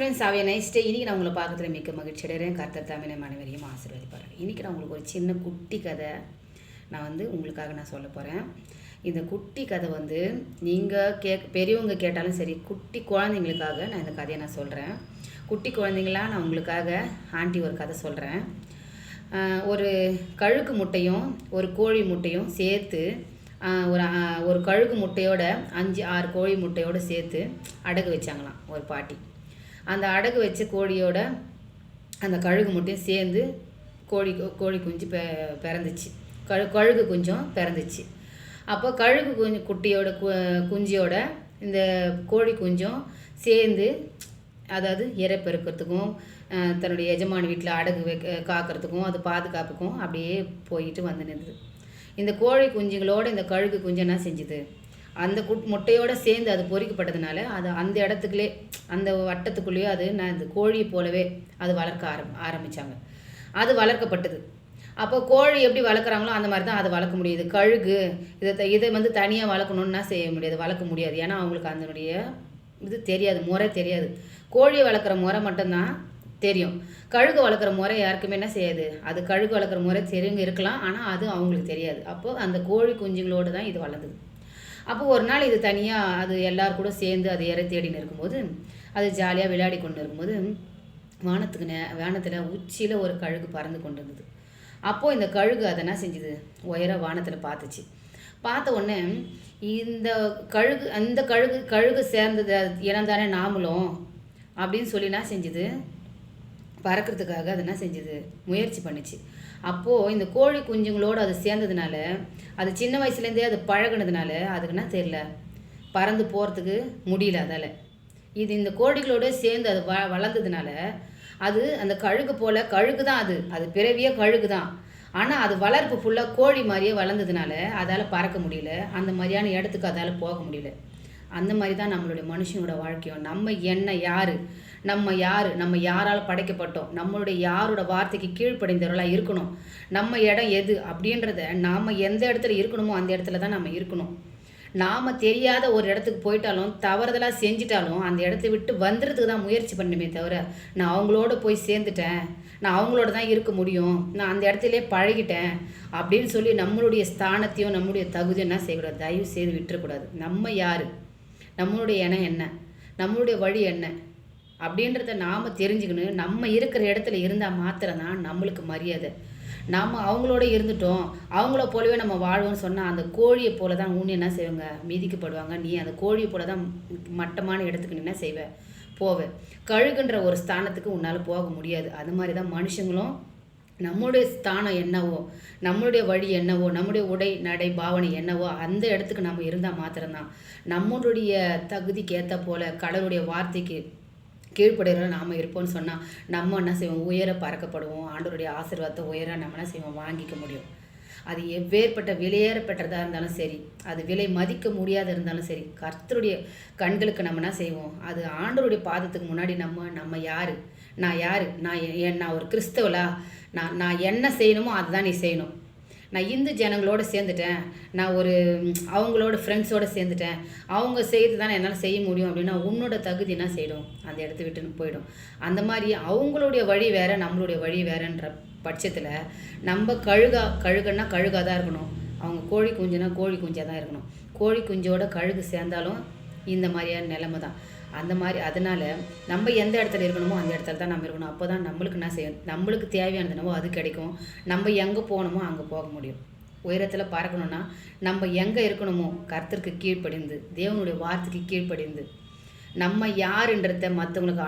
Friends, அவைய nice day. இன்றைக்கி நான் உங்களை பார்க்கறதுல மிக்க மகிழ்ச்சி அடைகிறேன். கர்த்தர் தாமே நம்ம அனைவரையும் ஆசீர்வதிப்பார். இன்றைக்கி நான் உங்களுக்கு ஒரு சின்ன குட்டி கதை உங்களுக்காக நான் சொல்ல போகிறேன். இந்த குட்டி கதை நீங்கள் பெரியவங்க கேட்டாலும் சரி, குட்டி குழந்தைங்களுக்காக நான் இந்த கதையை நான் சொல்கிறேன். குட்டி குழந்தைங்களாம் நான் உங்களுக்காக ஆண்டி ஒரு கதை சொல்கிறேன். ஒரு கழுகு முட்டையும் ஒரு கோழி முட்டையும் சேர்த்து ஒரு கழுகு முட்டையோட 5-6 கோழி முட்டையோடு சேர்த்து அடகு வச்சாங்களாம் ஒரு பாட்டி. அந்த அடகு வச்ச கோழியோட அந்த கழுகு முட்டையும் சேர்ந்து கோழி குஞ்சு பிறந்துச்சு. கழுகு குஞ்சும் பிறந்துச்சு. அப்போ கழுகு குட்டியோட குஞ்சியோட இந்த கோழி குஞ்சும் சேர்ந்து, அதாவது இறை பெருக்கிறதுக்கும் தன்னுடைய எஜமான வீட்டில் அடகு காக்கிறதுக்கும் அது பாதுகாப்புக்கும் அப்படியே போயிட்டு வந்து நின்றுது. இந்த கோழி குஞ்சுங்களோட இந்த கழுகு குஞ்சு என்ன செஞ்சுது, அந்த முட்டையோடு சேர்ந்து அது பொறிக்கப்பட்டதுனால அது அந்த இடத்துக்குள்ளே, அந்த வட்டத்துக்குள்ளேயே அது இந்த கோழியை போலவே அது வளர்க்க ஆரம்பித்தாங்க. அது வளர்க்கப்பட்டது. அப்போ கோழி எப்படி வளர்க்குறாங்களோ அந்த மாதிரி தான் அதை வளர்க்க முடியுது. கழுகு இதை தனியாக வளர்க்கணுன்னா செய்ய முடியாது, வளர்க்க முடியாது. ஏன்னா அவங்களுக்கு அதனுடைய இது தெரியாது, முறை தெரியாது. கோழியை வளர்க்குற முறை மட்டும்தான் தெரியும். கழுகு வளர்க்குற முறை யாருக்குமே என்ன செய்யாது. அது கழுகு வளர்க்குற முறை தெரியுங்க இருக்கலாம், ஆனால் அது அவங்களுக்கு தெரியாது. அப்போது அந்த கோழி குஞ்சுங்களோடு தான் இது வளர்ந்தது. அப்போ ஒரு நாள் இது தனியாக அது எல்லோரும் கூட சேர்ந்து அது இறை தேடின்னு இருக்கும்போது, அது ஜாலியாக விளையாடி கொண்டு இருக்கும்போது வானத்தில் உச்சியில் ஒரு கழுகு பறந்து கொண்டு இருந்தது. அப்போது இந்த கழுகு அதை என்ன செஞ்சுது, உயர வானத்தில் பார்த்துச்சு. பார்த்த உடனே இந்த கழுகு சேர்ந்தது இனந்தானே நாமளும் அப்படின்னு சொல்லி என்ன செஞ்சுது, பறக்கிறதுக்காக அது என்ன செஞ்சுது, முயற்சி பண்ணிச்சு. அப்போது இந்த கோழி குஞ்சுங்களோடு அது சேர்ந்ததுனால, அது சின்ன வயசுலேருந்தே அது பழகினதுனால அதுக்கு என்ன தெரியல, பறந்து போகிறதுக்கு முடியல அதால். இந்த கோழிகளோடு சேர்ந்து அது வளர்ந்ததுனால அது அந்த கழுகு போல், கழுகு தான் அது பிறவியே கழுகு தான். ஆனால் அது வளர்ப்பு ஃபுல்லாக கோழி மாதிரியே வளர்ந்ததுனால அதால் பறக்க முடியல, அந்த மாதிரியான இடத்துக்கு அதால் போக முடியல. அந்த மாதிரி தான் நம்மளுடைய மனுஷனோட வாழ்க்கையும். நம்ம யாரால் படைக்கப்பட்டோம், நம்மளுடைய யாரோட வார்த்தைக்கு கீழ்ப்படைந்தவர்களாக இருக்கணும். நம்ம இடம் எது அப்படின்றத நாம் எந்த இடத்துல இருக்கணுமோ அந்த இடத்துல தான் நம்ம இருக்கணும். நாம் தெரியாத ஒரு இடத்துக்கு போயிட்டாலும், தவறுதலாக செஞ்சிட்டாலும் அந்த இடத்த விட்டு வந்துடுறதுக்கு தான் முயற்சி பண்ணணுமே தவிர, நான் அவங்களோட போய் சேர்ந்துட்டேன், நான் அவங்களோட தான் இருக்க முடியும், நான் அந்த இடத்துலே பழகிட்டேன் அப்படின்னு சொல்லி நம்மளுடைய ஸ்தானத்தையும் நம்மளுடைய தகுதியும் என்ன செய்யக்கூடாது, தயவு செய்து விட்டுறக்கூடாது. நம்ம யார், நம்மளுடைய இனம் என்ன, நம்மளுடைய வழி என்ன அப்படின்றத நாம் தெரிஞ்சுக்கணும். நம்ம இருக்கிற இடத்துல இருந்தால் மாத்திரம்தான் நம்மளுக்கு மரியாதை. நாம் அவங்களோட இருந்துட்டோம், அவங்கள போலவே நம்ம வாழ்வோம்னு சொன்னால் அந்த கோழியை போல தான் ஊன்னு என்ன செய்வாங்க, மிதிக்கப்படுவாங்க. நீ அந்த கோழியை போல தான் மட்டமான இடத்துக்கு நீ என்ன செய்வ, போவ. கழுகுன்ற ஒரு ஸ்தானத்துக்கு உன்னால் போக முடியாது. அது மாதிரி தான் மனுஷங்களும் நம்மளுடைய ஸ்தானம் என்னவோ, நம்மளுடைய வழி என்னவோ, நம்முடைய உடை நடை பாவனை என்னவோ அந்த இடத்துக்கு நம்ம இருந்தால் மாத்திரம்தான் நம்மளுடைய தகுதிக்கு ஏற்ற போல் கடவுளுடைய வார்த்தைக்கு கீழ்ப்படுகிற நாம் இருப்போம்னு சொன்னால் நம்ம என்ன செய்வோம், உயர பறக்கப்படுவோம். ஆண்டவருடைய ஆசீர்வாதத்தை உயர நம்ம என்ன செய்வோம், வாங்கிக்க முடியும். அது எவ்வேற்பட்ட விலையேறப்பட்டதாக இருந்தாலும் சரி, அது விலை மதிக்க முடியாத இருந்தாலும் சரி, கர்த்தருடைய கண்களுக்கு நம்ம என்ன செய்வோம், அது ஆண்டவருடைய பாதத்துக்கு முன்னாடி நம்ம யார், நான் ஒரு கிறிஸ்தவலா, நான் என்ன செய்யணுமோ அதுதான் நீ செய்யணும். நான் இந்து ஜனங்களோடு சேர்ந்துட்டேன், நான் அவங்களோட ஃப்ரெண்ட்ஸோடு சேர்ந்துட்டேன், அவங்க செய்கிறது தானே என்னால் செய்ய முடியும் அப்படின்னா உன்னோட தகுதி என்ன செய்யணும், அந்த இடத்த விட்டுன்னு போயிடும். அந்த மாதிரி அவங்களுடைய வழி வேறு, நம்மளுடைய வழி வேறுன்ற பட்சத்தில் நம்ம கழுகுன்னா கழுகாக தான் இருக்கணும், அவங்க கோழி குஞ்சுனா கோழி குஞ்சாக தான் இருக்கணும். கோழி குஞ்சோட கழுகு சேர்ந்தாலும் இந்த மாதிரியான நிலைமை தான். அந்த மாதிரி அதனால் நம்ம எந்த இடத்துல இருக்கணுமோ அந்த இடத்துல தான் நம்ம இருக்கணும். அப்போ தான் நம்மளுக்கு என்ன செய்யணும், நம்மளுக்கு தேவையானது என்னவோ அது கிடைக்கும். நம்ம எங்கே போகணுமோ அங்கே போக முடியும். உயரத்தில் பறக்கணுன்னா நம்ம எங்கே இருக்கணுமோ கர்த்தருக்கு கீழ்ப்படிந்து, தேவனுடைய வார்த்தைக்கு கீழ்ப்படிந்து, நம்ம யாருன்றத மற்றவங்களுக்கு